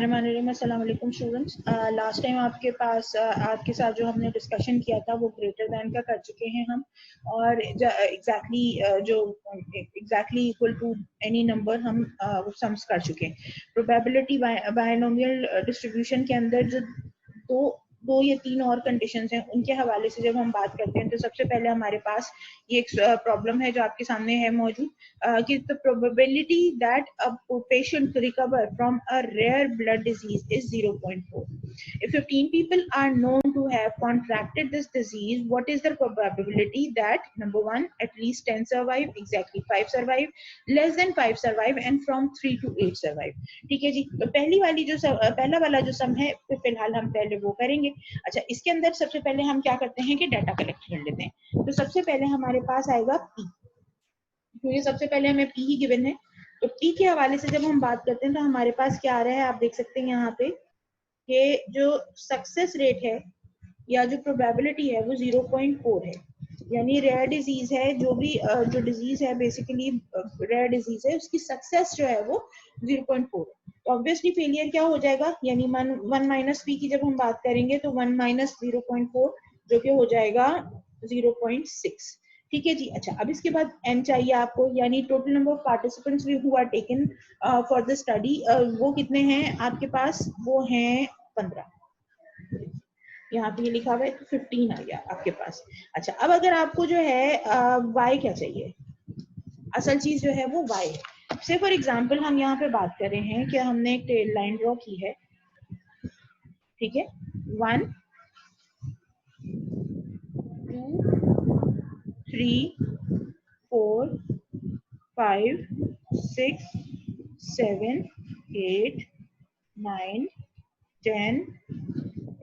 अस्सलाम वालेकुम students. Last time आपके साथ जो हमने डिस्कशन किया था वो ग्रेटर दैन का कर चुके हैं हम, और exactly equal to any number हम वो सम्स कर चुके हैं। प्रोबेबिलिटी बायनोमियल डिस्ट्रीब्यूशन के अंदर जो दो या तीन और कंडीशंस हैं, उनके हवाले से जब हम बात करते हैं तो सबसे पहले हमारे पास ये एक प्रॉब्लम है जो आपके सामने है मौजूद, कि the probability that a patient recover from a rare blood disease is 0.4. If 15 people are known to have contracted this disease, what is the probability that number one, at least 10 survive, exactly 5 survive, less than 5 survive, and from 3 to 8 survive? ठीक है जी। तो पहला वाला जो सम है तो फिलहाल हम पहले वो करेंगे। अच्छा, इसके अंदर सबसे पहले हम क्या करते हैं कि डाटा कलेक्ट कर लेते हैं। तो सबसे पहले हमारे पास आएगा पी, क्योंकि सबसे पहले हमें पी ही गिवन है। तो पी के हवाले से जब हम बात करते हैं तो हमारे पास क्या आ रहा है, आप देख सकते हैं यहाँ पे कि जो सक्सेस रेट है या जो प्रोबेबिलिटी है वो 0.4 है, यानी रेयर डिजीज है, जो डिजीज है बेसिकली रेयर डिजीज है, उसकी सक्सेस जो है वो 0.4 है। तो ऑब्वियसली फेलियर क्या हो जाएगा, यानी 1 माइनस पी की जब हम बात करेंगे तो 1 माइनस 0.4 जो कि हो जाएगा 0.6। ठीक है जी। अच्छा, अब इसके बाद एन चाहिए आपको, यानी total number of participants who are taken for the study, वो कितने हैं आपके पास, वो हैं 15। यहाँ पे ये लिखा हुआ है तो 15 आ गया आपके पास। अच्छा, अब अगर आपको जो है वाई क्या चाहिए, असल चीज जो है वो वाई है। से फॉर एग्जाम्पल हम यहाँ पे बात कर रहे हैं कि हमने एक टेल लाइन ड्रॉ की है, ठीक है, 1 2 3 4 5 6 7 8 9 10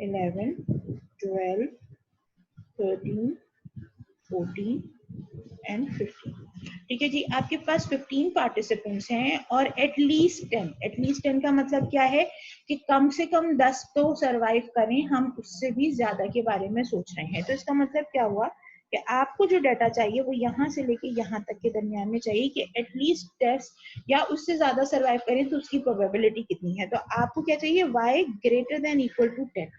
11 12 13 14 एंड 15। ठीक है जी। आपके पास 15 पार्टिसिपेंट्स हैं और एटलीस्ट 10 का मतलब क्या है कि कम से कम 10 तो सरवाइव करें, हम उससे भी ज्यादा के बारे में सोच रहे हैं। तो इसका मतलब क्या हुआ कि आपको जो डाटा चाहिए वो यहाँ से लेके यहाँ तक के दरमियान में चाहिए कि एटलीस्ट 10 या उससे ज्यादा सरवाइव करें, तो उसकी प्रोबेबिलिटी कितनी है। तो आपको क्या चाहिए, y greater than equal to 10।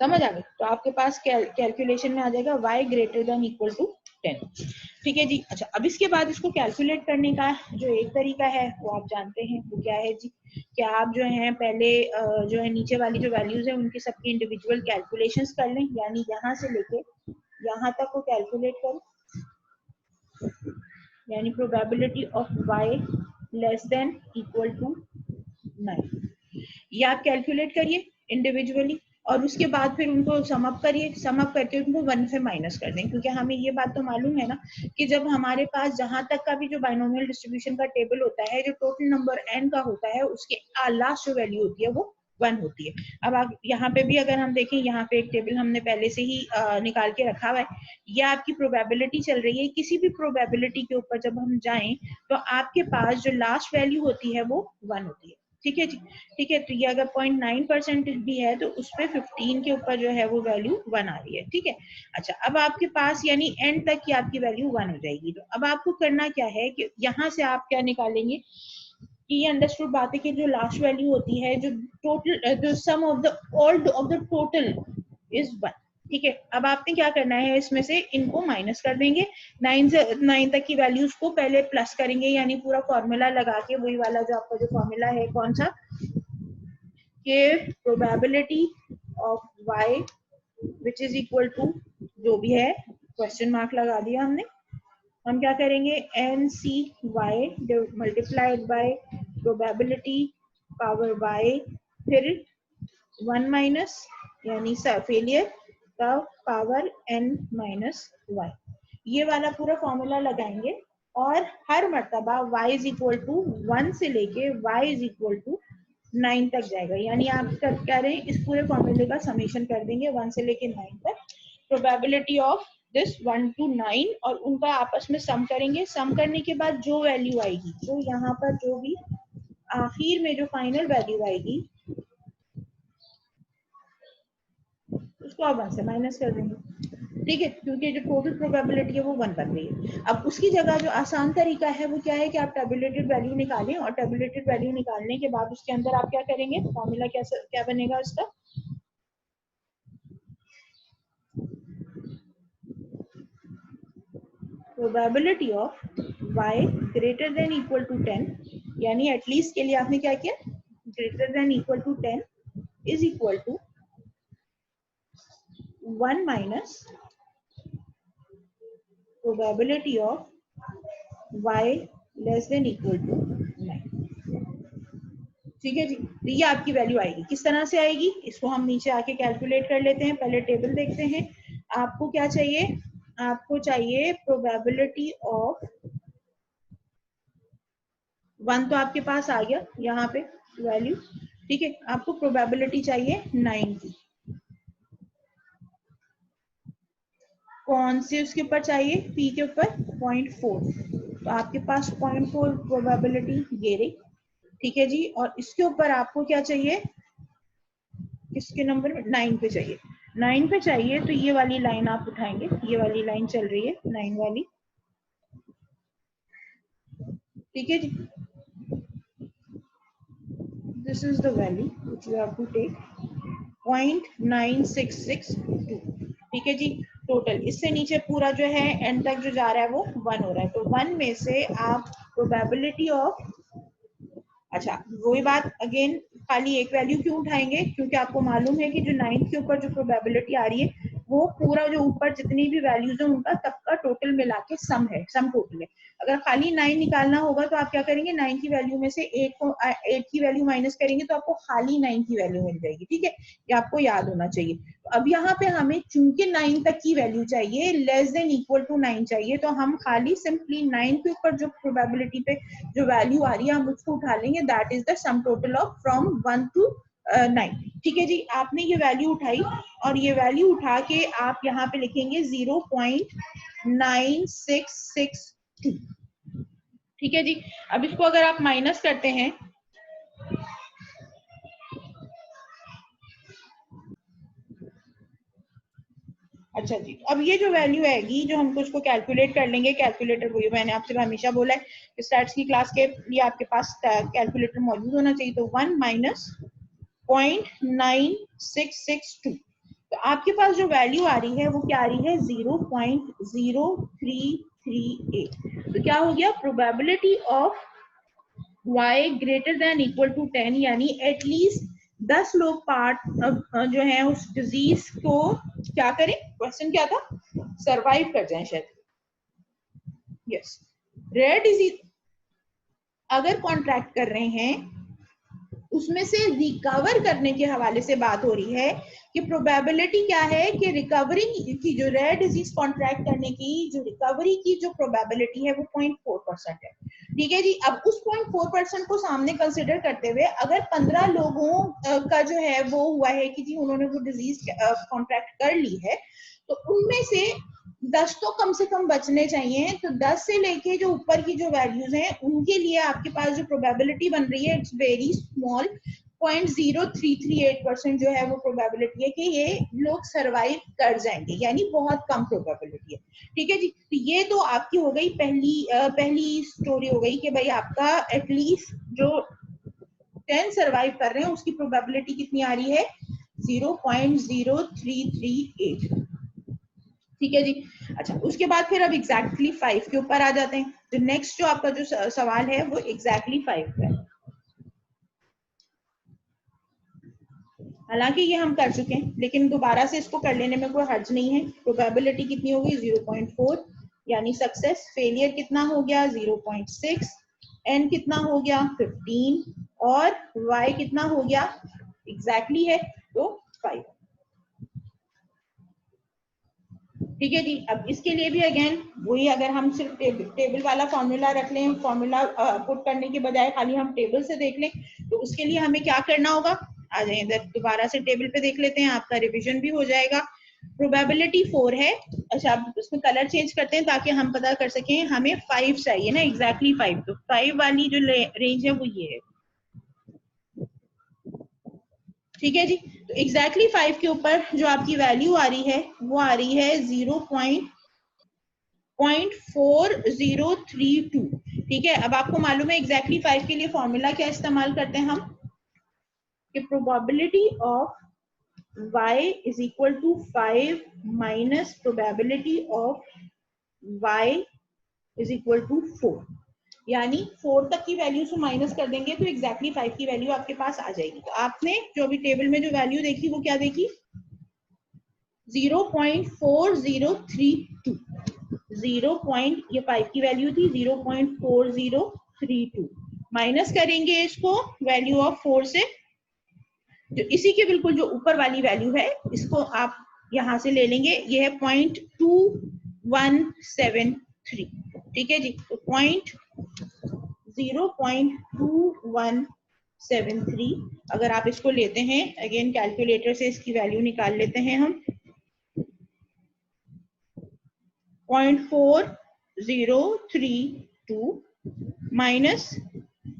समझ आ गई? तो आपके पास कैलकुलेशन में आ जाएगा y greater than equal to 10। ठीक है जी। अच्छा, अब इसके बाद इसको कैलकुलेट करने का जो एक तरीका है वो आप जानते हैं, वो क्या है जी, कि आप जो है पहले जो है नीचे वाली जो वैल्यूज है उनकी सबकी इंडिविजुअल कैलकुलेशंस कर लें, यानी यहाँ से लेके यहाँ तक को कैलकुलेट करो, यानी probability of y less than equal to 9। ये आप कैलकुलेट करिए इंडिविजुअली और उसके बाद फिर उनको सम अप करिए, सम अप करके उनको 1 से माइनस कर दें, क्योंकि हमें ये बात तो मालूम है ना कि जब हमारे पास जहां तक का भी जो बाइनोमियल डिस्ट्रीब्यूशन का टेबल होता है, जो टोटल नंबर n का होता है, उसके लास्ट जो वैल्यू होती है वो 1 होती है। अब आप यहाँ पे भी अगर हम देखें, यहाँ पे एक टेबल हमने पहले से ही निकाल के रखा हुआ है। ये आपकी प्रोबेबिलिटी चल रही है, किसी भी प्रोबेबिलिटी के ऊपर जब हम जाएं तो आपके पास जो लास्ट वैल्यू होती है वो 1 होती है। ठीक है जी। ठीक है, तो ये अगर 0.9% भी है तो उस पे 15 के ऊपर जो है वो वैल्यू 1 आ रही है। ठीक है। अच्छा, अब आपके पास यानी एंड तक की आपकी वैल्यू 1 हो जाएगी। तो अब आपको करना क्या है कि यहाँ से आप क्या निकालेंगे कि ये अंडरस्टूड बात है कि जो लास्ट वैल्यू होती है, जो टोटल जो sum of the all of the total is 1। ठीक है। अब आपने क्या करना है, इसमें से इनको माइनस कर देंगे, 9 तक की वैल्यूज को पहले प्लस करेंगे, यानी पूरा फॉर्मूला लगा के, वही वाला जो आपका जो फॉर्मूला है कौन सा, कि probability of y which is equal to जो भी है, क्वेश्चन मार्क लगा दिया हमने। हम क्या करेंगे, NCY multiplied by probability power y, फिर 1 माइनस यानी फेलियर का पावर n माइनस y, ये वाला पूरा फॉर्मूला लगाएंगे और हर मर्तबा y इज इक्वल टू 1 से लेके y इज इक्वल टू 9 तक जाएगा, यानी आप क्या रहे हैं, इस पूरे फॉर्मूले का समेशन कर देंगे 1 से लेके 9 तक, प्रोबेबिलिटी ऑफ दिस 1 to 9, और उनका आपस में सम करेंगे। सम करने के बाद जो वैल्यू आएगी, तो यहाँ पर जो भी आखिर में जो फाइनल वैल्यू आएगी उसको आप 1 से माइनस कर देंगे। ठीक है, क्योंकि जो टोटल प्रोबेबिलिटी है वो 1 बन रही है। अब उसकी जगह जो आसान तरीका है वो क्या है कि आप टेबुलेटेड वैल्यू निकालें, और टेबुलेटेड वैल्यू निकालने के बाद उसके अंदर आप क्या करेंगे, फॉर्मूला क्या बनेगा उसका, probability of y greater than equal to 10, यानी एटलीस्ट के लिए आपने क्या किया, greater than equal to 10 is equal to 1 minus probability of y less than equal to 9। ठीक है जी, तो ये आपकी वैल्यू आएगी। किस तरह से आएगी, इसको हम नीचे आके कैलकुलेट कर लेते हैं। पहले टेबल देखते हैं। आपको क्या चाहिए, आपको चाहिए प्रोबेबिलिटी ऑफ 1, तो आपके पास आ गया यहाँ पे वैल्यू। ठीक है, आपको प्रोबेबिलिटी चाहिए 9 की। कौन से उसके ऊपर चाहिए, p के ऊपर 0.4, तो आपके पास 0.4 प्रोबेबिलिटी ये रही। ठीक है जी, और इसके ऊपर आपको क्या चाहिए, किसके नंबर में, 9 पे चाहिए। 9 पे चाहिए तो ये वाली लाइन आप उठाएंगे, ये वाली लाइन चल रही है 9 वाली। ठीक है जी, this is the value which you have to take, 0.9662। ठीक है जी, टोटल इससे नीचे पूरा जो है एंड तक जो जा रहा है वो 1 हो रहा है। तो 1 में से आप प्रोबेबिलिटी ऑफ, अच्छा वही बात अगेन, खाली एक वैल्यू क्यों उठाएंगे, क्योंकि आपको मालूम है कि जो 9 के ऊपर जो प्रोबेबिलिटी आ रही है वो पूरा जो ऊपर जितनी भी वैल्यूज है उनका सबका टोटल मिला के सम है, सम टोटल है। अगर खाली 9 निकालना होगा तो आप क्या करेंगे, 9 की वैल्यू में से 8 की वैल्यू माइनस करेंगे तो आपको खाली 9 की वैल्यू मिल जाएगी। ठीक है, ये आपको याद होना चाहिए। तो अब यहाँ पे हमें चूंकि 9 तक की वैल्यू चाहिए, लेस देन इक्वल टू 9 चाहिए, तो हम खाली सिंपली 9 के ऊपर जो प्रोबेबिलिटी पे जो वैल्यू आ रही है हम उसको उठा लेंगे, that is the sum total of from 1 to 9। ठीक है जी, आपने ये वैल्यू उठाई और ये वैल्यू उठा के आप यहाँ पे लिखेंगे 0.9662। ठीक है जी, अब इसको अगर आप माइनस करते हैं, अच्छा जी, अब ये जो वैल्यू आएगी जो हमको इसको कैलकुलेट कर लेंगे, कैलकुलेटर वही मैंने आपसे हमेशा बोला है कि स्टैट्स की क्लास के लिए आपके पास कैलकुलेटर मौजूद होना चाहिए। तो 1 माइनस 0.9662, तो आपके पास जो वैल्यू आ रही है वो क्या आ रही है, 0.0338। तो क्या हो गया, probability of y greater than equal to 10, यानी एटलीस्ट 10 लोग पार्ट जो है उस डिजीज को क्या करें, क्वेश्चन क्या था, सरवाइव कर जाएं शायद। यस, रेयर डिजीज अगर कॉन्ट्रैक्ट कर रहे हैं उसमें से रिकवर करने के हवाले से बात हो रही है कि प्रोबेबिलिटी क्या है कि रिकवरी की, जो रेयर डिजीज कॉन्ट्रैक्ट करने की जो रिकवरी की जो प्रोबेबिलिटी है वो 0.4% है। ठीक है जी, अब उस 0.4% को सामने कंसिडर करते हुए अगर 15 लोगों का जो है वो हुआ है कि जी उन्होंने वो डिजीज कॉन्ट्रैक्ट कर ली है, तो उनमें से 10 तो कम से कम बचने चाहिए। तो 10 से लेके जो ऊपर की जो वैल्यूज हैं उनके लिए आपके पास जो प्रोबेबिलिटी बन रही है इट्स वेरी स्मॉल, 0.0338% जो है वो प्रोबेबिलिटी है कि ये लोग सरवाइव कर जाएंगे, यानी बहुत कम प्रोबेबिलिटी है। ठीक है जी, तो ये तो आपकी हो गई पहली स्टोरी हो गई कि भाई आपका एटलीस्ट जो 10 सरवाइव कर रहे हैं उसकी प्रोबेबिलिटी कितनी आ रही है, 0.0338। ठीक है जी, अच्छा उसके बाद फिर अब एग्जैक्टली 5 के ऊपर आ जाते हैं। तो नेक्स्ट जो आपका जो सवाल है वो एग्जैक्टली 5 का है। हालांकि ये हम कर चुके हैं लेकिन दोबारा से इसको कर लेने में कोई हर्ज नहीं है। प्रोबेबिलिटी कितनी होगी, 0.4, यानी सक्सेस। फेलियर कितना हो गया, 0.6, एन कितना हो गया 15, और y कितना हो गया, एग्जैक्टली है तो 5। ठीक है जी, अब इसके लिए भी अगेन वही, अगर हम सिर्फ टेबल वाला फॉर्मूला रख लें, फॉर्मूला पुट करने के बजाय खाली हम टेबल से देख लें, तो उसके लिए हमें क्या करना होगा, आ जाए इधर दोबारा से टेबल पे देख लेते हैं, आपका रिवीजन भी हो जाएगा। प्रोबेबिलिटी 4 है, अच्छा अब उसमें कलर चेंज करते हैं ताकि हम पता कर सकें, हमें 5 चाहिए ना, एग्जैक्टली 5, तो 5 वाली जो रेंज है वो ये है। ठीक है जी, तो एग्जैक्टली 5 के ऊपर जो आपकी वैल्यू आ रही है वो आ रही है 0.4032। ठीक है, अब आपको मालूम है एग्जैक्टली 5 के लिए फॉर्मूला क्या इस्तेमाल करते हैं हम, कि probability of y is equal to 5 minus probability of y is equal to 4, यानी 4 तक की वैल्यू से माइनस कर देंगे तो एग्जैक्टली 5 की वैल्यू आपके पास आ जाएगी। तो आपने जो अभी टेबल में जो वैल्यू देखी वो क्या देखी, 0.4032, 0. ये 5 की वैल्यू थी, 0.4032 माइनस करेंगे इसको वैल्यू ऑफ 4 से, जो इसी के बिल्कुल जो ऊपर वाली वैल्यू है इसको आप यहां से ले लेंगे, ये है 0.2173। ठीक है जी, तो 0.2173 अगर आप इसको लेते हैं, अगेन कैलकुलेटर से इसकी वैल्यू निकाल लेते हैं हम, 0.4032 माइनस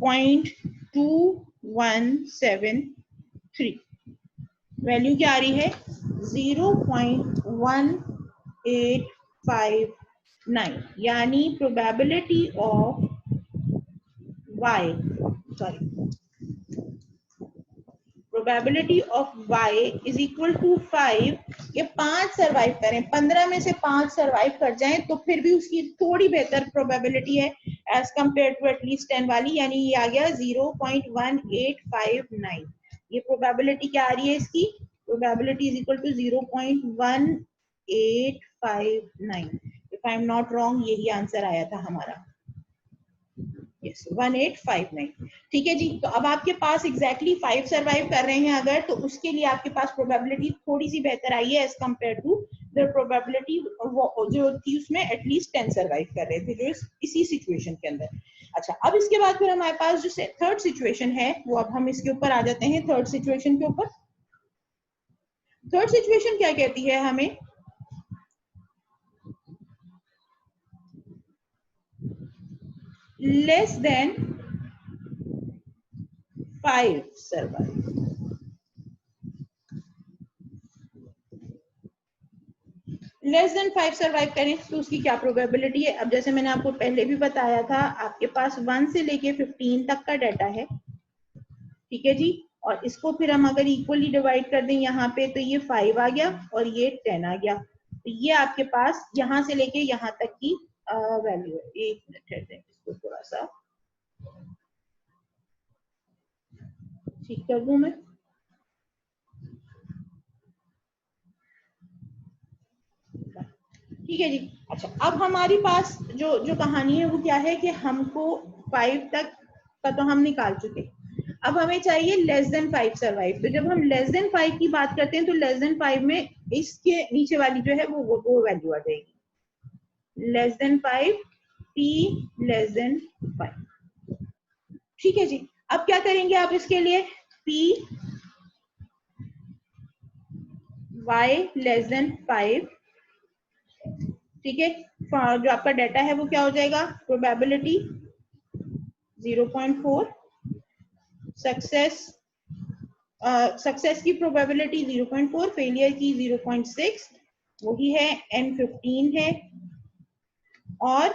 0.2173, वैल्यू क्या आ रही है 0.1859, यानी probability of probability of y is equal to 5, ये 5 सरवाइव करें, 15 में से 5 सरवाइव कर जाएं तो फिर भी उसकी थोड़ी बेहतर प्रोबेबिलिटी है एज कंपेयर टू एटलीस्ट 10 वाली, यानी ये आ गया 0.1859। ये प्रोबेबिलिटी क्या आ रही है इसकी, probability is equal to 0.1859। If I am not wrong यही आंसर आया था हमारा, यस 1859। ठीक है जी, तो अब आपके पास एग्जैक्टली 5 सरवाइव कर रहे हैं अगर, तो उसके लिए आपके पास प्रोबेबिलिटी थोड़ी सी बेहतर आई है as compare to the probability जो थी उसमें एटलीस्ट 10 सरवाइव कर रहे थे, जो इसी सिचुएशन के अंदर। अच्छा, अब इसके बाद फिर हमारे पास जो थर्ड सिचुएशन है वो अब हम इसके ऊपर आ जाते हैं, थर्ड सिचुएशन के ऊपर। थर्ड सिचुएशन क्या कहती है हमें, less than 5 survive, less than 5 survive करें तो उसकी क्या प्रोबेबिलिटी है। अब जैसे मैंने आपको पहले भी बताया था, आपके पास 1 से लेके 15 तक का डाटा है, ठीक है जी, और इसको फिर हम अगर इक्वली डिवाइड कर दें यहाँ पे तो ये 5 आ गया और ये 10 आ गया, तो ये आपके पास यहाँ से लेके यहाँ तक की वैल्यू है। एक मिनट है, इसको थोड़ा सा ठीक कर दूं मैं। ठीक है जी, अच्छा अब हमारे पास जो कहानी है वो क्या है कि हमको 5 तक का तो हम निकाल चुके, अब हमें चाहिए लेस देन 5 सर्वाइव। तो जब हम लेस देन 5 की बात करते हैं तो लेस देन 5 में इसके नीचे वाली जो है वो वैल्यू आ जाएगी, less than 5, p less than 5। ठीक है जी, अब क्या करेंगे आप इसके लिए, p y लेस देन 5, ठीक है, जो आपका डाटा है वो क्या हो जाएगा, प्रोबेबिलिटी 0.4, सक्सेस की प्रोबेबिलिटी 0.4, फेलियर की 0.6, वही है n15 है, और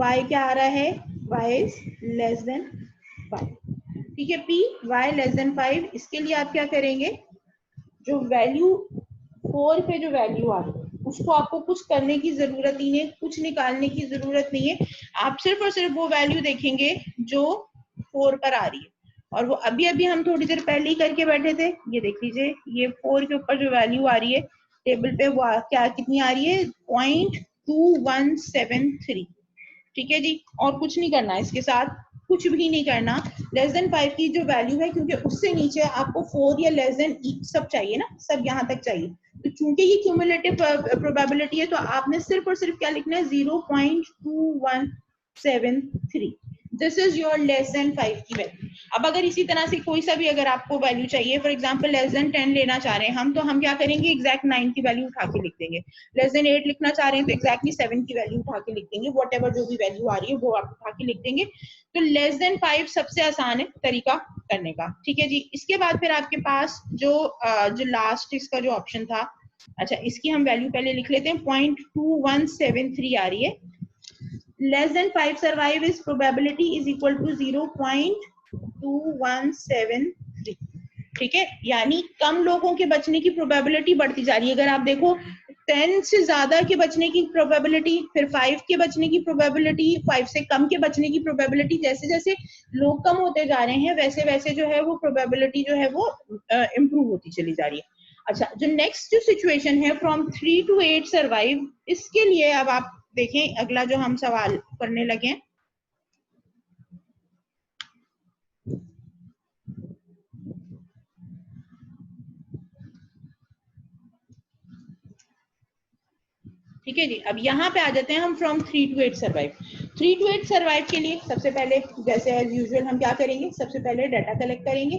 y क्या आ रहा है, y इज लेस देन 5। ठीक है, p y लेस देन 5, इसके लिए आप क्या करेंगे, जो वैल्यू 4 पे जो वैल्यू आ रही है उसको आपको कुछ करने की जरूरत ही नहीं, कुछ निकालने की जरूरत नहीं है, आप सिर्फ और सिर्फ वो वैल्यू देखेंगे जो 4 पर आ रही है, और वो अभी अभी हम थोड़ी देर पहले ही करके बैठे थे। ये देख लीजिए, ये 4 के ऊपर जो वैल्यू आ रही है टेबल पे वो क्या कितनी आ रही है, 0.2173। ठीक है जी, और कुछ नहीं करना इसके साथ, कुछ भी नहीं करना। लेस देन 5 की जो वैल्यू है, क्योंकि उससे नीचे आपको 4 या लेस देन सब चाहिए ना, सब यहाँ तक चाहिए, तो चूंकि ये क्यूमुलेटिव प्रोबेबिलिटी है तो आपने सिर्फ और सिर्फ क्या लिखना है, 0.2173। This is your less than 5 की वैल्यू। अब अगर इसी तरह से कोई सा भी अगर आपको वैल्यू चाहिए, फॉर एग्जांपल लेस देन 10 लेना चाह रहे हैं हम, तो हम क्या करेंगे, एग्जैक्ट 9 की वैल्यू उठा के लिख देंगे। लेस देन 8 लिखना चाह रहे हैं तो एग्जैक्टली 7 की वैल्यू उठा के लिख देंगे, व्हाटएवर जो भी वैल्यू आ रही है वो आप उठा के लिख देंगे। तो लेस देन 5 सबसे आसान है तरीका, करने का। ठीक है जी, इसके बाद फिर आपके पास जो लास्ट इसका जो ऑप्शन था, अच्छा इसकी हम वैल्यू पहले लिख लेते हैं, 0.2173 आ रही है। Less than 5 survive is probability is equal to 0.2173। ठीक है, यानी कम लोगों के बचने की प्रोबेबिलिटी बढ़ती जा रही है। अगर आप देखो 10 से ज्यादा के बचने की प्रोबेबिलिटी, फिर 5 के बचने की प्रोबेबिलिटी, 5 से कम के बचने की प्रोबेबिलिटी, जैसे जैसे लोग कम होते जा रहे हैं वैसे वैसे जो है वो प्रोबेबिलिटी जो है वो इम्प्रूव होती चली जा रही है। अच्छा, जो नेक्स्ट जो सिचुएशन है फ्रॉम 3 to 8 सर्वाइव, इसके लिए अब आप देखें अगला जो हम सवाल करने लगे हैं। ठीक है जी, अब यहाँ पे आ जाते हैं हम from 3 to 8 survive. 3 to 8 survive के लिए सबसे पहले जैसे एज यूजुअल हम क्या करेंगे, सबसे पहले डाटा कलेक्ट करेंगे।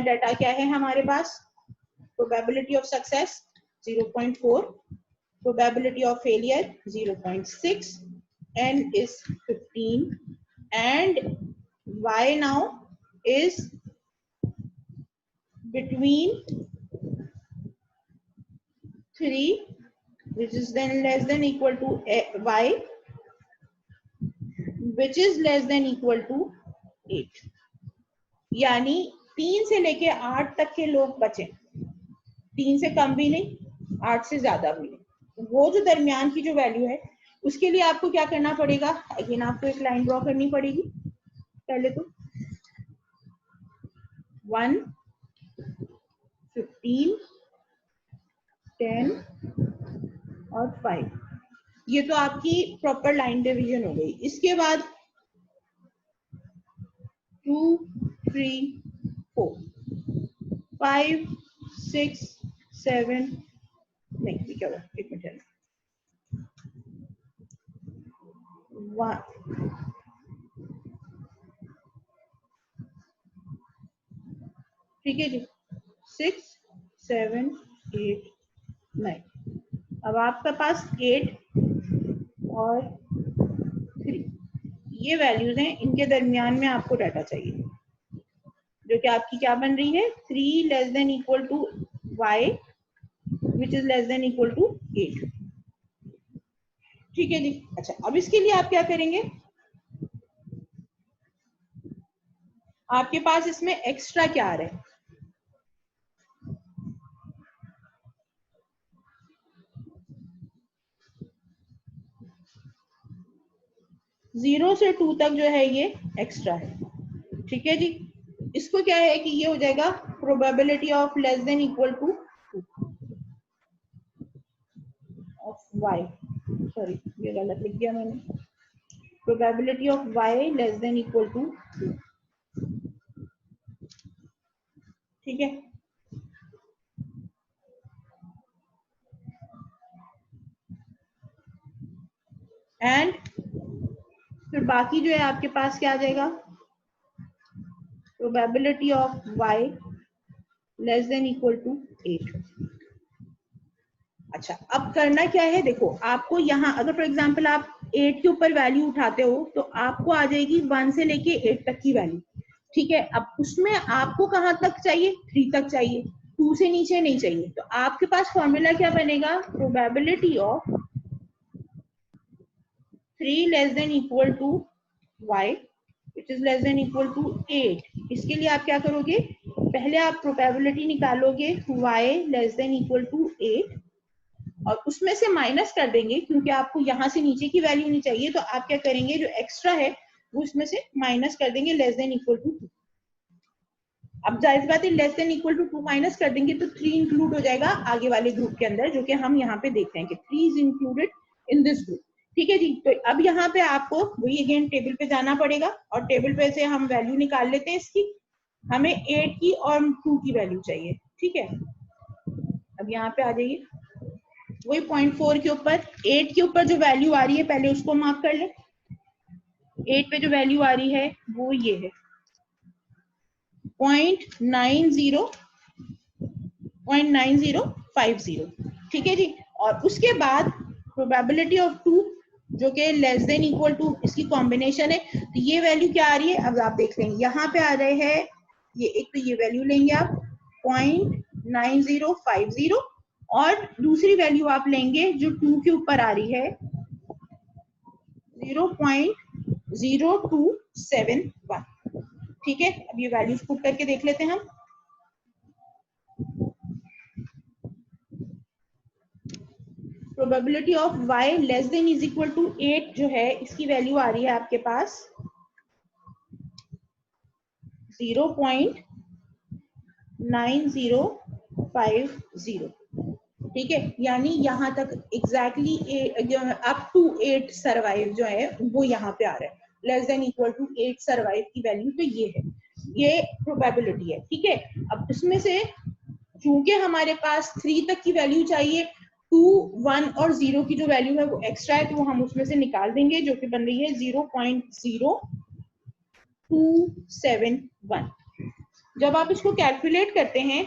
डाटा क्या है हमारे पास, probability of success 0.4, probability of failure 0.6, n is 15 and y now is between 3 which is then less than equal to y which is less than equal to 8। यानी 3 से लेके 8 तक के लोग बचे, 3 से कम भी नहीं 8 से ज्यादा भी नहीं। वो जो दरमियान की जो वैल्यू है उसके लिए आपको क्या करना पड़ेगा, अगेन आपको एक लाइन ड्रॉ करनी पड़ेगी। पहले तो 1, 15, 10 और 5, ये तो आपकी प्रॉपर लाइन डिवीजन हो गई। इसके बाद 2, 3, 4, 5, 6, 7, नहीं क्या हुआ, एक मिनट, 1, ठीक है जी, 6, 7, 8, 9। अब आपके पास 8 और 3 ये वैल्यूज हैं, इनके दरमियान में आपको डाटा चाहिए जो कि आपकी क्या बन रही है, 3 less than equal to y which is less than equal to 8। ठीक है जी, अच्छा अब इसके लिए आप क्या करेंगे, आपके पास इसमें एक्स्ट्रा क्या आ रहा है, 0 से 2 तक जो है ये एक्स्ट्रा है। ठीक है जी, इसको क्या है कि ये हो जाएगा probability of less than equal to of y, sorry ये गलत लिख दिया मैंने, probability of y less than equal to 2। ठीक है, एंड फिर बाकी जो है आपके पास क्या आ जाएगा, probability of y less than equal to 8। अच्छा अब करना क्या है, देखो आपको यहाँ अगर फॉर एग्जांपल आप 8 के ऊपर वैल्यू उठाते हो तो आपको आ जाएगी 1 से लेके 8 तक की वैल्यू। ठीक है, अब उसमें आपको कहाँ तक चाहिए, 3 तक चाहिए, 2 से नीचे नहीं चाहिए। तो आपके पास फॉर्मूला क्या बनेगा, probability of 3 less than equal to y which is less than equal to 8। इसके लिए आप क्या करोगे, पहले आप प्रोबेबिलिटी निकालोगे y less than equal to 8 और उसमें से माइनस कर देंगे, क्योंकि आपको यहाँ से नीचे की वैल्यू नहीं चाहिए। तो आप क्या करेंगे, जो एक्स्ट्रा है वो इसमें से माइनस कर देंगे, लेस देन इक्वल टू 2। अब जाहिर बात है less than equal to 2 minus कर देंगे तो 3 इंक्लूड हो जाएगा आगे वाले ग्रुप के अंदर, जो कि हम यहाँ पे देखते हैं कि 3 is included in this group. ठीक है जी, तो अब यहाँ पे आपको वही अगेन टेबल पे जाना पड़ेगा और टेबल पे से हम वैल्यू निकाल लेते हैं इसकी। हमें 8 की और 2 की वैल्यू चाहिए। ठीक है, अब यहाँ पे आ जाइए, वही 0.4 के ऊपर 8 के ऊपर जो वैल्यू आ रही है पहले उसको मार्क कर ले। 8 पे जो वैल्यू आ रही है वो ये है 0.9050। ठीक है जी, और उसके बाद प्रोबेबिलिटी ऑफ 2 जो कि लेस देन इक्वल टू इसकी कॉम्बिनेशन है। तो ये वैल्यू क्या आ रही है, अब आप देख लेंगे यहाँ पे आ रहे हैं ये, एक तो ये वैल्यू लेंगे आप 0.9050 और दूसरी वैल्यू आप लेंगे जो 2 के ऊपर आ रही है 0.0271। ठीक है, अब ये वैल्यूज पुट करके देख लेते हैं हम। Probability of y less than is equal to 8 जो है इसकी वैल्यू आ रही है आपके पास 0.9050। ठीक है, यानी यहाँ तक एग्जैक्टली अप टू 8 सरवाइव जो है वो यहाँ पे आ रहा है, less than equal to 8 survive की वैल्यू तो ये है, ये प्रोबेबिलिटी है। ठीक है, अब इसमें से चूंकि हमारे पास 3 तक की वैल्यू चाहिए, 2, 1 और 0 की जो वैल्यू है वो एक्स्ट्रा है, तो हम उसमें से निकाल देंगे, जो कि बन रही है 0.0271। जब आप इसको कैलकुलेट करते हैं,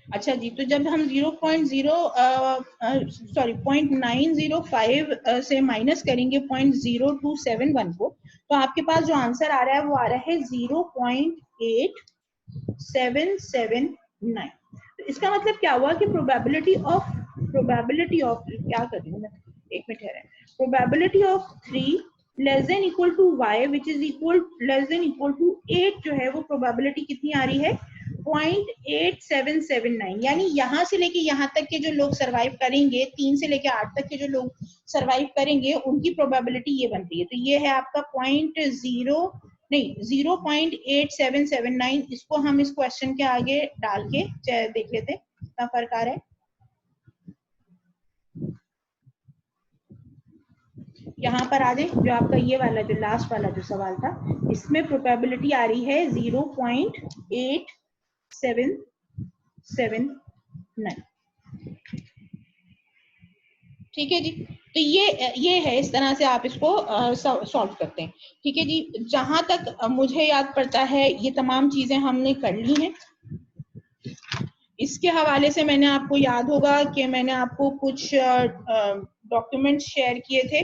अच्छा जी, तो जब हम 0.905 से माइनस करेंगे 0.0271 को, तो आपके पास जो आंसर आ रहा है वो आ रहा है 0.8779। तो इसका मतलब क्या हुआ कि प्रोबेबिलिटी ऑफ क्या कर रही हूँ मैं, एक मिनट है, probability of 3 less than equal to y which is equal less than equal to 8 जो है वो प्रोबेबिलिटी कितनी आ रही है 0.8779। यानी यहाँ से लेके यहाँ तक के जो लोग सरवाइव करेंगे, 3 से लेके 8 तक के जो लोग सरवाइव करेंगे उनकी प्रोबेबिलिटी ये बन रही है। तो ये है आपका 0.8779। इसको हम इस क्वेश्चन के आगे डाल के देख लेते हैं कितना फर्क आ रहा है। यहाँ पर आ जाए, जो आपका ये वाला जो लास्ट वाला जो सवाल था, इसमें प्रोबेबिलिटी आ रही है 0.8779। ठीक है जी, तो ये है, इस तरह से आप इसको सॉल्व करते हैं। ठीक है जी, जहां तक मुझे याद पड़ता है ये तमाम चीजें हमने कर ली हैं। इसके हवाले से मैंने आपको याद होगा कि मैंने आपको कुछ डॉक्यूमेंट्स शेयर किए थे,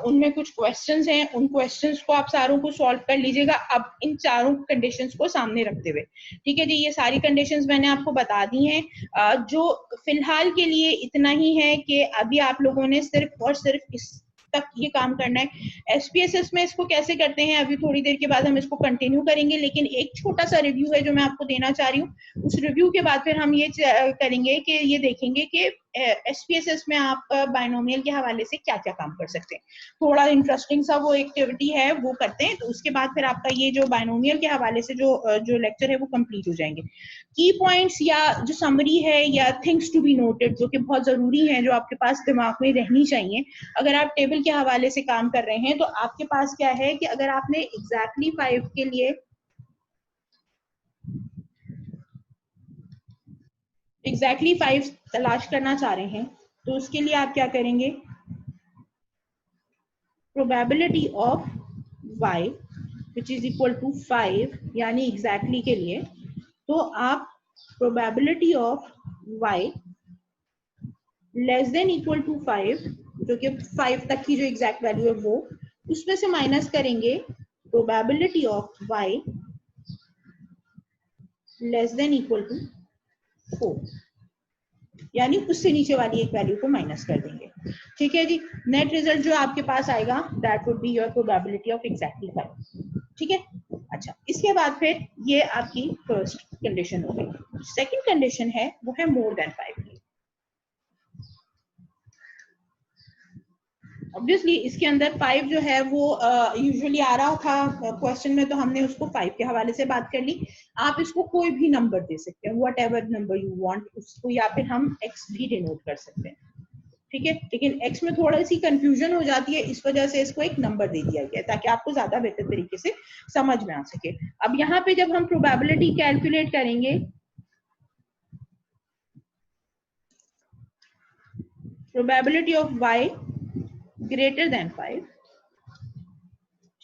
उनमें कुछ क्वेश्चंस हैं, उन क्वेश्चंस को आप सारों को सॉल्व कर लीजिएगा अब इन चारों कंडीशंस को सामने रखते हुए। ठीक है जी, ये सारी कंडीशंस मैंने आपको बता दी हैं। जो फिलहाल के लिए इतना ही है कि अभी आप लोगों ने सिर्फ और सिर्फ इस तक ये काम करना है। SPSS में इसको कैसे करते हैं अभी थोड़ी देर के बाद हम इसको कंटिन्यू करेंगे, लेकिन एक छोटा सा रिव्यू है जो मैं आपको देना चाह रही हूँ। उस रिव्यू के बाद फिर हम ये करेंगे कि ये देखेंगे कि SPSS में आप बायनोमियल के हवाले से क्या क्या काम कर सकते हैं। थोड़ा इंटरेस्टिंग सा वो एक्टिविटी है, वो करते हैं, तो उसके बाद फिर आपका ये जो बायनोमियल के हवाले से जो लेक्चर है वो कंप्लीट हो जाएंगे। की पॉइंट्स या जो समरी है या थिंग्स टू बी नोटेड जो कि बहुत जरूरी है, जो आपके पास दिमाग में रहनी चाहिए अगर आप टेबल के हवाले से काम कर रहे हैं, तो आपके पास क्या है कि अगर आपने एग्जैक्टली 5 के लिए एग्जैक्टली 5 तलाश करना चाह रहे हैं, तो उसके लिए आप क्या करेंगे, probability of y which is equal to 5, यानी एग्जैक्टली के लिए, तो आप probability of y less than equal to 5, जो कि 5 तक की जो एग्जैक्ट वैल्यू है वो, उसमें से माइनस करेंगे probability of y less than equal to 4, यानी उससे नीचे वाली एक वैल्यू को माइनस कर देंगे। ठीक है जी, नेट रिजल्ट जो आपके पास आएगा that would be your probability of exactly 5। ठीक है, अच्छा, इसके बाद फिर ये आपकी फर्स्ट कंडीशन हो गई। सेकंड कंडीशन है वो है मोर देन 5 की। ऑब्वियसली इसके अंदर 5 जो है वो यूजुअली आ रहा था क्वेश्चन में, तो हमने उसको 5 के हवाले से बात कर ली। आप इसको कोई भी नंबर दे सकते हैं, what ever number you want उसको, या फिर हम x भी डिनोट कर सकते हैं। ठीक है, लेकिन x में थोड़ी सी कंफ्यूजन हो जाती है, इस वजह से इसको एक नंबर दे दिया गया ताकि आपको ज्यादा बेहतर तरीके से समझ में आ सके। अब यहाँ पे जब हम प्रोबेबिलिटी कैलकुलेट करेंगे, probability of y greater than 5,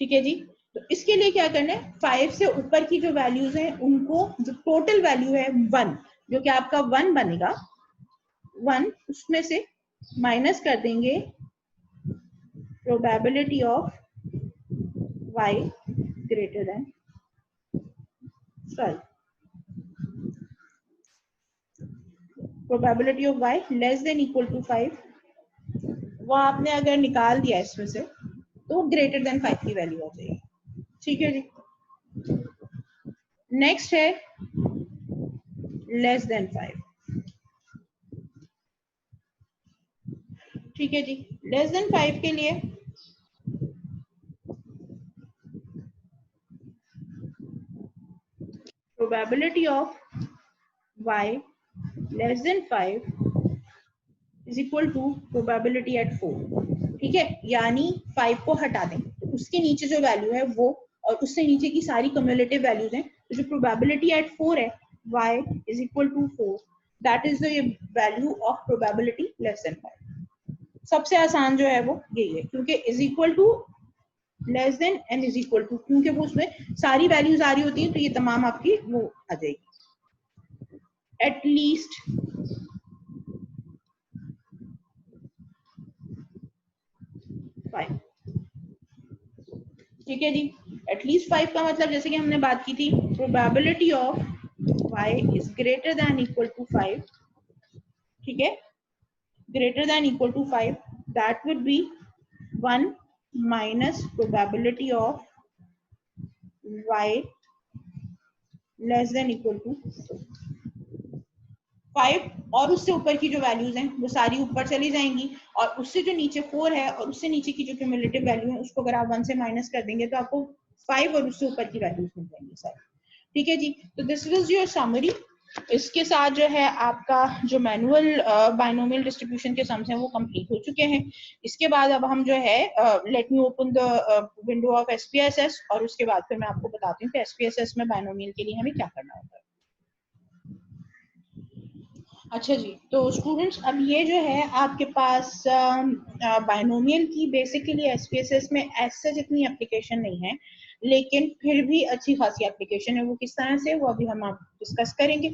ठीक है जी, तो इसके लिए क्या करना है, 5 से ऊपर की जो वैल्यूज हैं उनको, जो टोटल वैल्यू है 1, जो कि आपका 1 बनेगा, 1 उसमें से माइनस कर देंगे probability of y greater than 5, probability of y less than equal to 5 वो आपने अगर निकाल दिया इसमें से तो ग्रेटर देन 5 की वैल्यू आ जाएगी। ठीक है जी। नेक्स्ट है लेस देन 5। ठीक है जी। लेस देन 5 के लिए probability of y less than 5 is equal to probability at 4। ठीक है, यानी 5 को हटा दें तो उसके नीचे जो वैल्यू है वो और उससे नीचे की सारी क्यूमुलेटिव वैल्यूज हैं, तो जो प्रोबेबिलिटी एट 4 है y is equal to 4, that is the value of probability less than 5। सबसे आसान जो है वो यही है, क्योंकि is equal to less than and is equal to, क्योंकि वो उसमें सारी वैल्यूज आ रही होती है तो ये तमाम आपकी वो आ जाएगी। At least 5। ठीक है जी। एटलीस्ट 5 का मतलब जैसे कि हमने बात की थी, probability of y is greater than equal to 5। ठीक है, greater than equal to 5, that would be 1 minus probability of y less than equal to 5, और उससे ऊपर की जो वैल्यूज हैं वो सारी ऊपर चली जाएंगी, और उससे जो नीचे 4 है और उससे नीचे की जो क्यूमुलेटिव वैल्यू है उसको अगर आप 1 से माइनस कर देंगे तो आपको 5 और उससे ऊपर की वैल्यूज मिल जाएंगी सारी। ठीक है जी। तो दिस वाज योर समरी। इसके साथ जो है आपका जो मैनुअल बाइनोमियल डिस्ट्रीब्यूशन के सम्स हैं वो कंप्लीट हो चुके हैं। इसके बाद अब हम जो है let me open the window of SPSS, और उसके बाद फिर मैं आपको बताती हूँ कि SPSS में बाइनोमियल के लिए हमें क्या करना होता है। अच्छा जी, तो स्टूडेंट्स अब ये जो है आपके पास बाइनोमियल की बेसिकली SPSS में ऐसा जितनी एप्लीकेशन नहीं है, लेकिन फिर भी अच्छी खासी एप्लीकेशन है। वो किस तरह से, वो अभी हम आप डिस्कस करेंगे।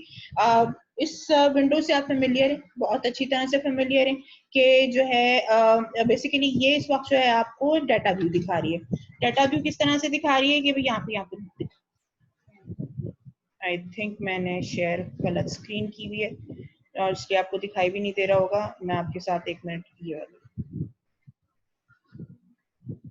इस विंडो से आप फेमिलियर हैं, बहुत अच्छी तरह से फेमिलियर हैं कि जो है बेसिकली ये इस वक्त जो है आपको डाटा व्यू दिखा रही है। डाटा व्यू किस तरह से दिखा रही है कि भाई यहाँ पे आई थिंक मैंने शेयर गलत स्क्रीन की हुई है और इसलिए आपको दिखाई भी नहीं दे रहा होगा। मैं आपके साथ 1 मिनट ये वाली,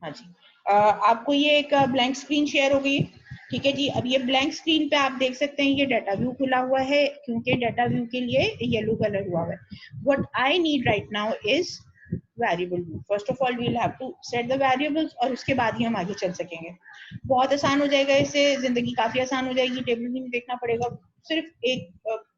हाँ जी, आपको ये एक ब्लैंक स्क्रीन शेयर हो गई है। ठीक है जी। अब ये ब्लैंक स्क्रीन पे आप देख सकते हैं ये डाटा व्यू खुला हुआ है, क्योंकि डाटा व्यू के लिए येलो कलर हुआ है। What I need right now is variable view. First of all we will have to set the variables, और उसके बाद ही हम आगे चल सकेंगे। बहुत आसान हो जाएगा, इससे जिंदगी काफी आसान हो जाएगी। टेबल भी नहीं देखना पड़ेगा, सिर्फ एक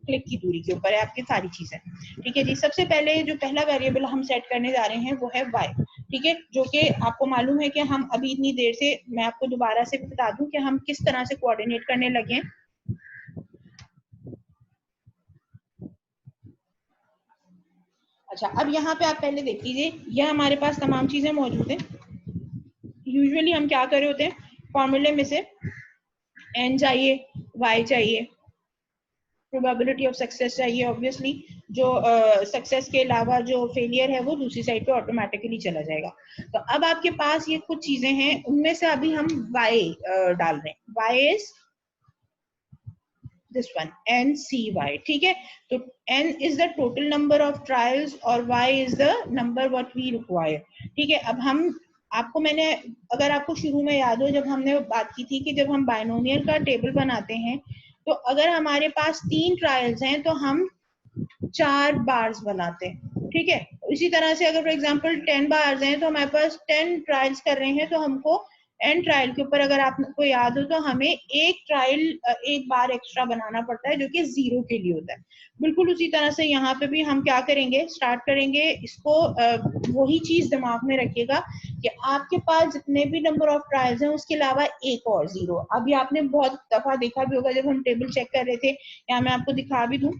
क्लिक की दूरी के ऊपर है आपकी सारी चीजें। ठीक है जी। सबसे पहले जो पहला वेरिएबल हम सेट करने जा रहे हैं वो है y। ठीक है, जो कि आपको मालूम है कि हम अभी इतनी देर से, मैं आपको दोबारा से बता दूं कि हम किस तरह से कोऑर्डिनेट करने लगे हैं। अच्छा, अब यहाँ पे आप पहले देख लीजिए, यह हमारे पास तमाम चीजें मौजूद हैं। यूजुअली हम क्या कर रहे होते हैं, फॉर्मूले में से n चाहिए, y चाहिए, प्रोबेबिलिटी ऑफ सक्सेस चाहिए, ऑब्वियसली जो सक्सेस के अलावा जो फेलियर है वो दूसरी साइड पे ऑटोमेटिकली चला जाएगा। तो अब आपके पास ये कुछ चीजें हैं, उनमें से अभी हम y डाल रहे हैं। y is this one, NCY। ठीक है, तो n is the total number of trials और y is the number what we require. ठीक है, अब हम आपको मैंने, अगर आपको शुरू में याद हो जब हमने बात की थी कि जब हम बाइनोमियल का टेबल बनाते हैं तो अगर हमारे पास 3 ट्रायल्स हैं तो हम 4 बार्स बनाते हैं। ठीक है, इसी तरह से अगर फॉर एग्जांपल 10 बार्स हैं तो हमारे पास 10 ट्रायल्स कर रहे हैं, तो हमको एन ट्रायल के ऊपर अगर आपको याद हो तो हमें एक ट्रायल एक बार एक्स्ट्रा बनाना पड़ता है जो कि 0 के लिए होता है। बिल्कुल उसी तरह से यहाँ पे भी हम क्या करेंगे, स्टार्ट करेंगे इसको, वही चीज दिमाग में रखिएगा कि आपके पास जितने भी नंबर ऑफ ट्रायल्स हैं उसके अलावा एक और 0। अभी आपने बहुत दफा देखा भी होगा जब हम टेबल चेक कर रहे थे, या मैं आपको दिखा भी दूं,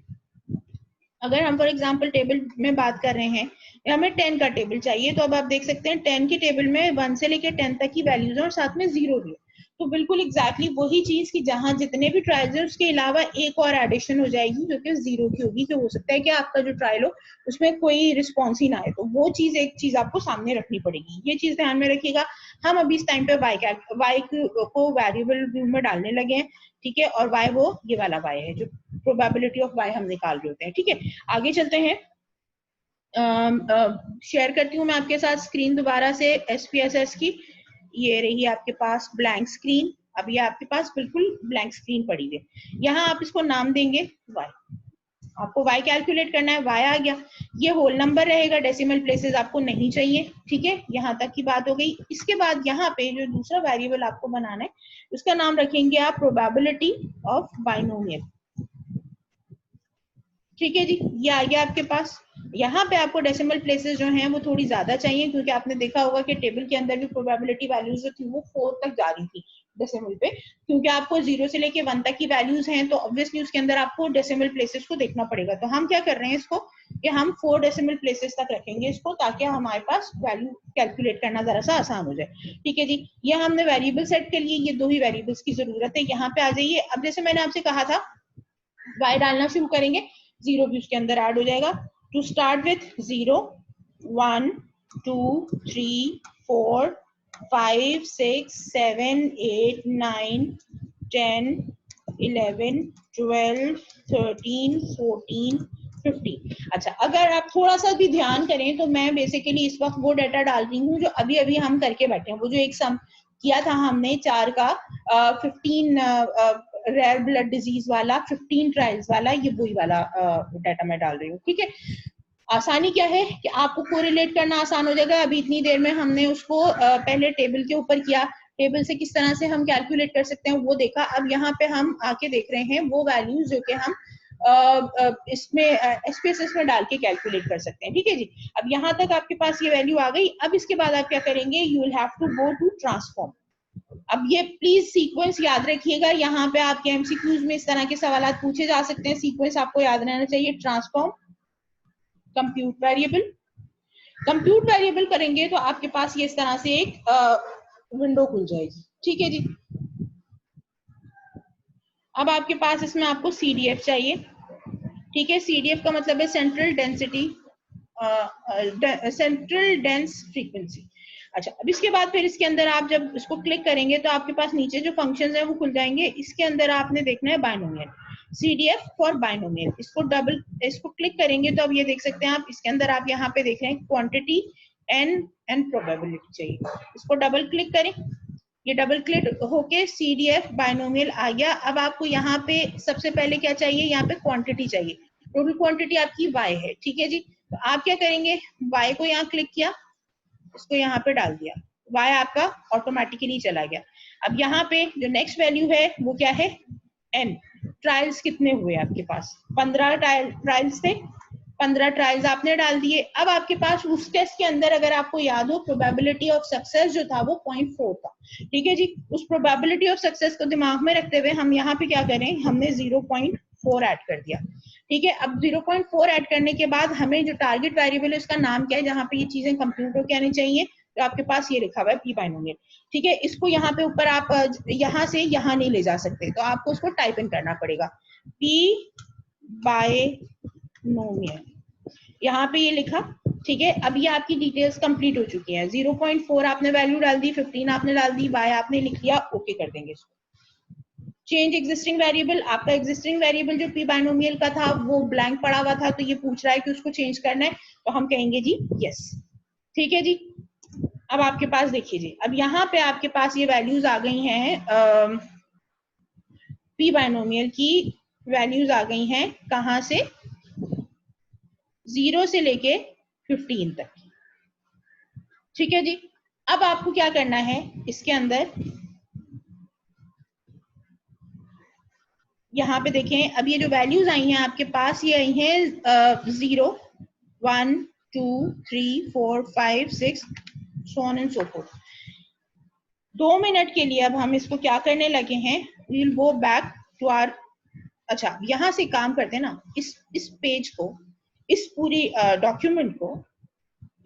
अगर हम फॉर एग्जांपल टेबल में बात कर रहे हैं, हमें 10 का टेबल चाहिए, तो अब आप देख सकते हैं 10 की टेबल में 1 से लेकर 10 तक की वैल्यूज है और साथ में 0 भी है। तो बिल्कुल एग्जैक्टली वही चीज कि जहां जितने भी ट्रायल्स है उसके अलावा एक और एडिशन हो जाएगी जो कि 0 की होगी, तो हो सकता है कि आपका जो ट्रायल हो उसमें कोई रिस्पॉन्स ही ना आए, तो वो चीज एक चीज आपको सामने रखनी पड़ेगी, ये चीज ध्यान में रखिएगा। हम अभी इस टाइम पे वाई को वेरिएबल व्यू में डालने लगे हैं, ठीक है, और वाई वो ये वाला वाई है जो प्रोबेबिलिटी ऑफ वाई हम निकाल रहे होते हैं, ठीक है। आगे चलते हैं, शेयर करती हूँ मैं आपके साथ स्क्रीन दोबारा से SPSS की। ये रही आपके पास ब्लैंक स्क्रीन, अब ये आपके पास बिल्कुल ब्लैंक स्क्रीन पड़ी है, यहाँ आप इसको नाम देंगे y, आपको y कैलकुलेट करना है, y आ गया, ये होल नंबर रहेगा, डेसिमल प्लेसेस आपको नहीं चाहिए, ठीक है, यहाँ तक की बात हो गई। इसके बाद यहाँ पे जो दूसरा वेरिएबल आपको बनाना है उसका नाम रखेंगे आप प्रोबेबिलिटी ऑफ बाइनोमियल, ठीक है जी, ये आ गया आपके पास। यहाँ पे आपको डेसिमल प्लेसेस जो हैं वो थोड़ी ज्यादा चाहिए, क्योंकि आपने देखा होगा कि टेबल के अंदर भी प्रोबेबिलिटी वैल्यूज जो थी वो 4 तक जा रही थी डेसिमल पे, क्योंकि आपको 0 से लेके 1 तक की वैल्यूज हैं, तो ऑब्वियसली उसके अंदर आपको डेसिमल प्लेसेस को देखना पड़ेगा। तो हम क्या कर रहे हैं इसको कि हम 4 डेसिमल प्लेसेस तक रखेंगे इसको, ताकि हमारे पास वैल्यू कैलकुलेट करना जरा सा आसान हो जाए, ठीक है जी। ये हमने वेरिएबल सेट के लिए ये 2 ही वेरिएबल्स की जरूरत है। यहाँ पे आ जाइए, अब जैसे मैंने आपसे कहा था y डालना शुरू करेंगे, 0 भी उसके अंदर ऐड हो जाएगा। To start with 0 1 2 3 4 5 6 7 8 9 10 11 12 13 14 15। अच्छा, अगर आप थोड़ा सा भी ध्यान करें तो मैं बेसिकली इस वक्त वो डाटा डाल रही हूँ जो अभी अभी हम करके बैठे हैं, वो जो एक सम किया था हमने 4 का 15 रेयर ब्लड डिजीज वाला 15 ट्रायल्स वाला, ये वही वाला डाटा मैं डाल रही हूँ, ठीक है। आसानी क्या है कि आपको कोरिलेट करना आसान हो जाएगा। अभी इतनी देर में हमने उसको पहले टेबल के ऊपर किया, टेबल से किस तरह से हम कैलकुलेट कर सकते हैं वो देखा, अब यहाँ पे हम आके देख रहे हैं वो वैल्यूज जो कि हम इसमें SPSS में डाल के कैलकुलेट कर सकते हैं, ठीक है जी। अब यहाँ तक आपके पास ये वैल्यू आ गई। अब इसके बाद आप क्या करेंगे, you will have to go to transform. अब ये प्लीज सीक्वेंस याद रखिएगा, यहाँ पे आपके MCQs में इस तरह के सवाल पूछे जा सकते हैं, सीक्वेंस आपको याद रहना चाहिए। Transform, compute variable, compute variable करेंगे तो आपके पास ये इस तरह से एक विंडो खुल जाएगी, ठीक है जी। अब आपके पास इसमें आपको CDF चाहिए, ठीक है। CDF का मतलब है central density, central dense frequency. अच्छा, अब इसके बाद फिर इसके अंदर आप जब इसको क्लिक करेंगे तो आपके पास नीचे जो फंक्शंस हैं वो खुल जाएंगे। इसके अंदर आपने देखना है बाइनोमियल, CDF फॉर बाइनोमियल, इसको क्लिक करेंगे तो अब ये देख सकते हैं आप, इसके अंदर आप यहाँ पे देख रहे हैं क्वांटिटी एंड प्रोबेबिलिटी चाहिए, इसको डबल क्लिक करें, ये डबल क्लिक होके CDF बाइनोमियल आ गया। अब आपको यहाँ पे सबसे पहले क्या चाहिए, यहाँ पे क्वांटिटी चाहिए, टोटल क्वांटिटी आपकी y है, ठीक है जी। तो आप क्या करेंगे, y को यहाँ क्लिक किया, इसको यहाँ पे डाल दिया, y आपका ऑटोमेटिकली चला गया। अब यहाँ पे जो नेक्स्ट वैल्यू है वो क्या है, n। ट्रायल्स कितने हुए आपके पास, 15 ट्रायल्स थे, 15 ट्रायल्स आपने डाल दिए। अब आपके पास उस टेस्ट के अंदर अगर आपको याद हो प्रोबेबिलिटी ऑफ सक्सेस जो था वो 0.4 था, ठीक है जी। उस प्रोबेबिलिटी ऑफ सक्सेस को दिमाग में रखते हुए हम यहाँ पे क्या करें, हमने 0.4 ऐड कर दिया, ठीक है। अब 0.4 ऐड करने के बाद हमें जो टारगेट वेरिएबल है उसका नाम क्या है, जहाँ पे ये चीजें कंप्यूट होकर आनी चाहिए, तो आपके पास ये लिखा हुआ है p बाइनोमियल, ठीक है। इसको यहाँ पे ऊपर आप यहाँ से यहाँ नहीं ले जा सकते, तो आपको उसको टाइप इन करना पड़ेगा, p बाइनोमियल, यहाँ पे ये लिखा, ठीक है। अब ये आपकी डिटेल्स कंप्लीट हो चुकी हैं, 0.4 आपने वैल्यू डाल दी, 15 आपने डाल दी, y आपने लिख लिया, ओके कर देंगे इसको। चेंज एग्जिस्टिंग वेरिएबल, आपका एग्जिस्टिंग वेरिएबल जो p बाइनोमियल का था वो ब्लैंक पड़ा हुआ था, तो ये पूछ रहा है कि उसको चेंज करना है, तो हम कहेंगे जी यस, ठीक है जी। अब आपके पास देखिए जी, अब यहाँ पे आपके पास ये वैल्यूज आ गई हैं, p बाइनोमियल की वैल्यूज आ गई हैं कहाँ से, 0 से लेके 15 तक, ठीक है जी। अब आपको क्या करना है, इसके अंदर यहाँ पे देखें, अब ये जो वैल्यूज आई हैं आपके पास, ये आई हैं 0 1 2 3 4 5 6 so on and so forth। 2 minute के लिए अब हम इसको क्या करने लगे हैं, we'll go back to our, अच्छा यहाँ से काम करते हैं ना, इस पेज को, इस पूरी डॉक्यूमेंट को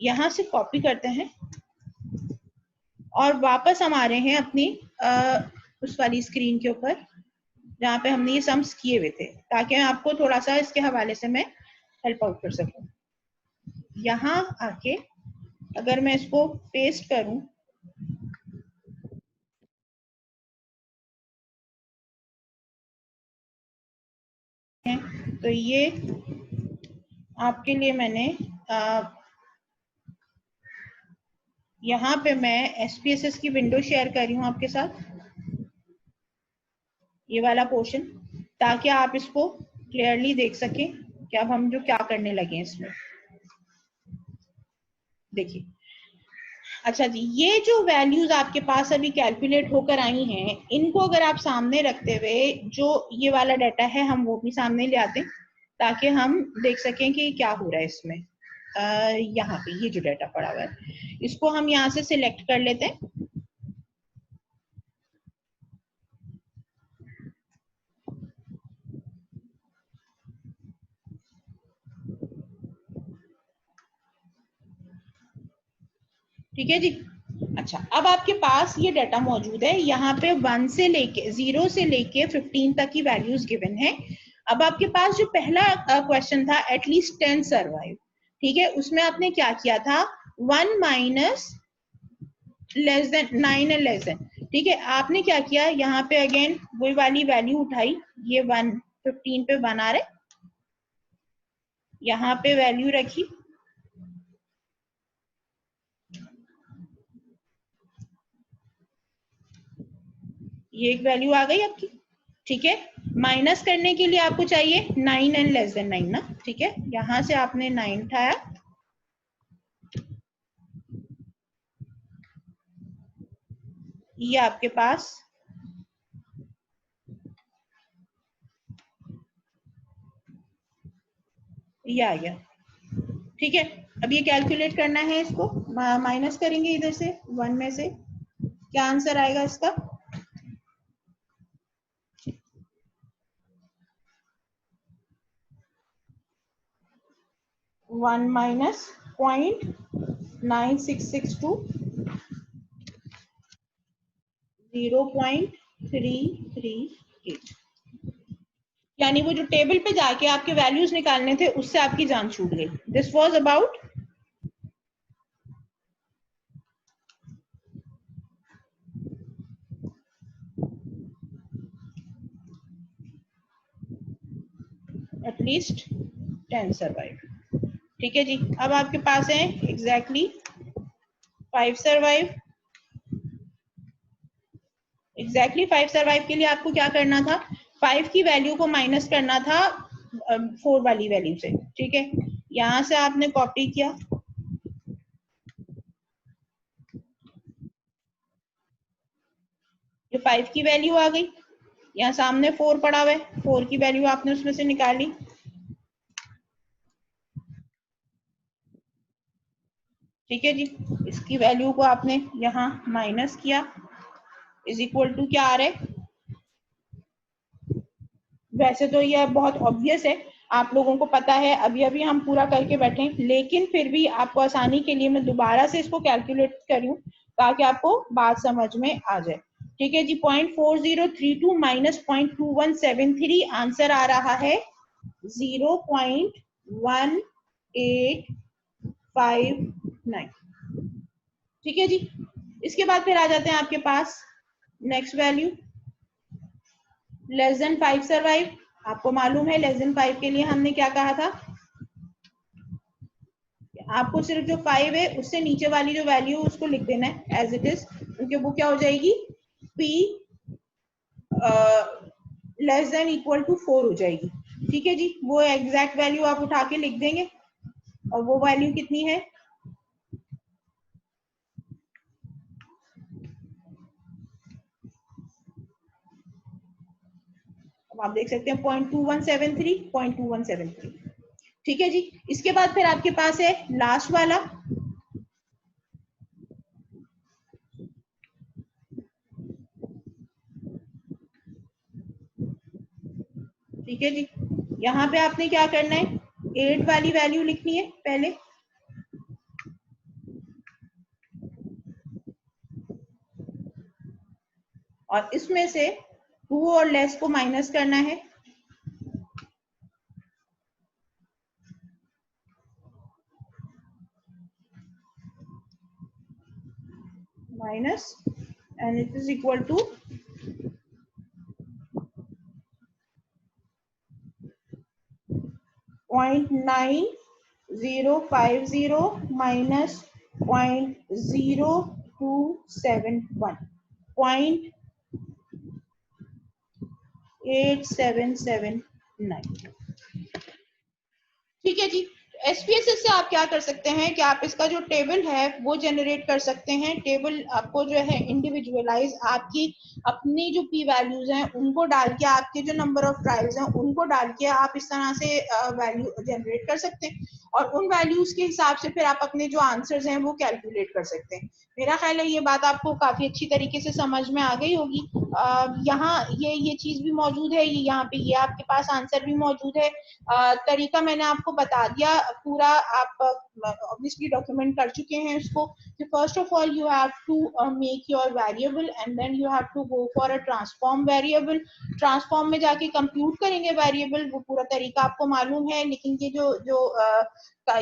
यहाँ से कॉपी करते हैं और वापस हम आ रहे हैं अपनी उस वाली स्क्रीन के ऊपर जहाँ पे हमने ये सम्स किए हुए थे, ताकि आपको थोड़ा सा इसके हवाले से मैं हेल्प आउट कर सकूं। यहाँ आके अगर मैं इसको पेस्ट करूं तो ये आपके लिए मैंने यहाँ पे मैं SPSS की विंडो शेयर कर रही हूँ आपके साथ, ये वाला पोर्शन, ताकि आप इसको क्लियरली देख सकें कि अब हम जो क्या करने लगे हैं इसमें। देखिए, अच्छा जी, ये जो वैल्यूज आपके पास अभी कैलकुलेट होकर आई हैं, इनको अगर आप सामने रखते हुए जो ये वाला डाटा है हम वो भी सामने ले आते हैं, ताकि हम देख सकें कि क्या हो रहा है इसमें। यहाँ पे ये जो डाटा पड़ा हुआ है इसको हम यहाँ से सिलेक्ट कर लेते हैं। ठीक है जी। अच्छा, अब आपके पास ये डाटा मौजूद है, यहाँ पे 1 से लेके 0 से लेके 15 तक की वैल्यूज गिवन है। अब आपके पास जो पहला क्वेश्चन था एटलीस्ट 10 सर्वाइव, ठीक है, उसमें आपने क्या किया था, 1 minus less than 9 and less than, ठीक है, आपने क्या किया, यहाँ पे अगेन वही वाली वैल्यू उठाई, ये 1 15 पे 1 आ रहा है, यहाँ पे वैल्यू रखी, ये एक वैल्यू आ गई आपकी, ठीक है। माइनस करने के लिए आपको चाहिए 9 एंड लेस देन 9 ना, ठीक है, यहां से आपने 9 उठाया, ये आपके पास ये आ गया, ठीक है। अब ये कैलकुलेट करना है, इसको माइनस करेंगे इधर से 1 में से, क्या आंसर आएगा इसका, 1 माइनस 0.9662 0.338, यानी वो जो टेबल पे जाके आपके वैल्यूज निकालने थे उससे आपकी जान छूट गई। This was about at least 10 survive, ठीक है जी। अब आपके पास है एग्जैक्टली 5 सर्वाइव, एग्जैक्टली 5 सर्वाइव के लिए आपको क्या करना था, 5 की वैल्यू को माइनस करना था 4 वाली वैल्यू से, ठीक है, यहां से आपने कॉपी किया, ये 5 की वैल्यू आ गई, यहाँ सामने 4 पड़ा हुआ है, 4 की वैल्यू आपने उसमें से निकाली, ठीक है जी, इसकी वैल्यू को आपने यहाँ माइनस किया, इज इक्वल टू क्या आ रहा है, वैसे तो ये बहुत ऑब्वियस है, आप लोगों को पता है, अभी अभी हम पूरा करके बैठे, लेकिन फिर भी आपको आसानी के लिए मैं दोबारा से इसको कैलकुलेट करूं ताकि आपको बात समझ में आ जाए, ठीक है जी। 0.4032 माइनस 0.2173, आंसर आ रहा है 0.1859, ठीक है जी। इसके बाद फिर आ जाते हैं आपके पास next value, less than 5 survive, आपको मालूम है लेस देन 5 के लिए हमने क्या कहा था, आपको सिर्फ जो 5 है उससे नीचे वाली जो वैल्यू उसको लिख देना है एज इट इज, क्योंकि वो क्या हो जाएगी, p less than equal to 4 हो जाएगी, ठीक है जी। वो एग्जैक्ट वैल्यू आप उठा के लिख देंगे, और वो वैल्यू कितनी है, अब आप देख सकते हैं 0.2173 0.2173, ठीक है जी। इसके बाद फिर आपके पास है लास्ट वाला, ठीक है जी, यहाँ पे आपने क्या करना है, 8 वाली वैल्यू लिखनी है पहले, और इसमें से 2 और लेस को माइनस करना है, minus, and it is equal to 0.9050 minus 0.0271, 0.8779। ठीक है जी। SPSS से आप क्या कर सकते हैं कि आप इसका जो टेबल है वो जनरेट कर सकते हैं। टेबल आपको जो है इंडिविजुअलाइज आपकी अपनी जो पी वैल्यूज हैं उनको डाल के, आपके जो नंबर ऑफ ट्रायल्स हैं उनको डाल के आप इस तरह से वैल्यू जनरेट कर सकते हैं, और उन वैल्यूज के हिसाब से फिर आप अपने जो आंसर्स हैं वो कैलकुलेट कर सकते हैं। मेरा ख्याल है ये बात आपको काफी अच्छी तरीके से समझ में आ गई होगी। यहाँ ये चीज भी मौजूद है, यहाँ पे ये आपके पास आंसर भी मौजूद है। तरीका मैंने आपको बता दिया पूरा, आप ऑब्वियसली डॉक्यूमेंट कर चुके हैं इसको। First of all you have to make your variable and then you have to go for a transform variable. Transform में जाके कंप्यूट करेंगे वेरिएबल, वो पूरा तरीका आपको मालूम है। लेकिन ये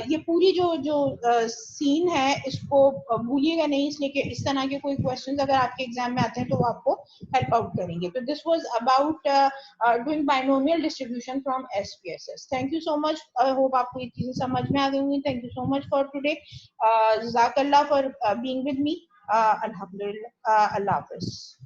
ये पूरी जो सीन है इसको भूलिएगा नहीं, इसलिए कि इस तरह के कोई क्वेश्चंस अगर आपके एग्जाम में आते हैं तो वो आपको हेल्प आउट करेंगे। तो this was about doing binomial distribution from SPSS. Thank you so much. I hope आपको ये चीजें समझ में आ गई होंगी। Thank you so much for today. Jazakallah for being with me. Alhamdulillah. Allah Hafiz.